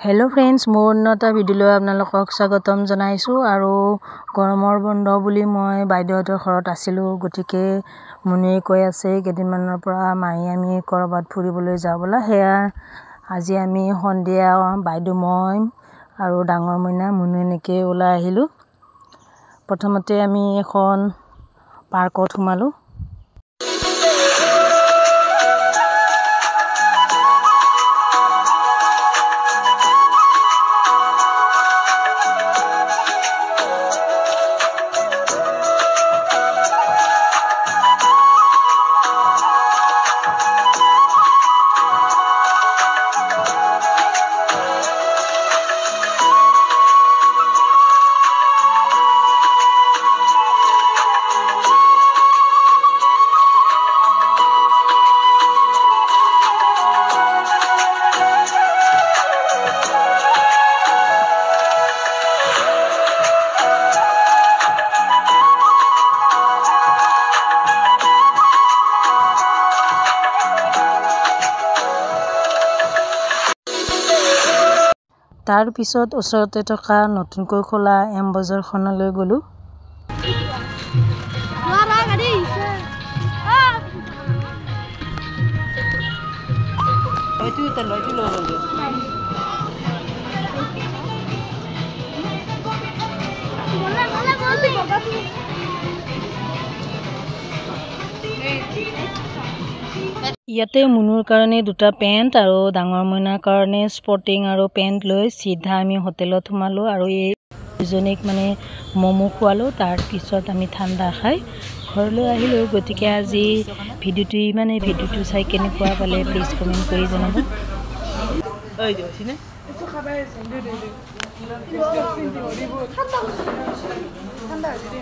hello friends मोर नटा video आपनालोকক स्वागतम जनाइছো আৰু গৰমৰ বন্ধ বুলি মই বাইদেউহঁতৰ ঘৰত আছিলো গটিকে মুনিয়ে কৈ আছে কেদিনমানৰ পৰা মাই আমি কৰবাত ফুৰিবলৈ যাবলা হেয়া আজি আমি সন্ধিয়া বাইদেউ মই আৰু ডাঙৰ মইনা মুনিয়ে নেকে ওলাই আহিলো প্ৰথমতে আমি এখন পাৰ্কত সোমালো तार पिছত ওচৰতে থকা নতুনকৈ খোলা এম বজাৰখনলৈ গলো ইয়াতে মুনুৰ কাৰণে দুটা পেন্ট আৰু ডাঙৰ মইনাৰ কাৰণে স্পৰ্টিং আৰু পেন্ট লৈ সিধা আমি হোটেলত সোমালো আৰু এই দুজনিক মানে মমো খোৱালো তাৰ পিছত আমি ঠাণ্ডা খাই ঘৰলৈ আহিলো গতিকে আজি ভিডিওটো চাই কেনেকুৱা পালে প্লিজ কমেন্ট কৰি জনাব এই দিছিনে এটো খাবাই সন্দেহ দে ঠাণ্ডা আছে দে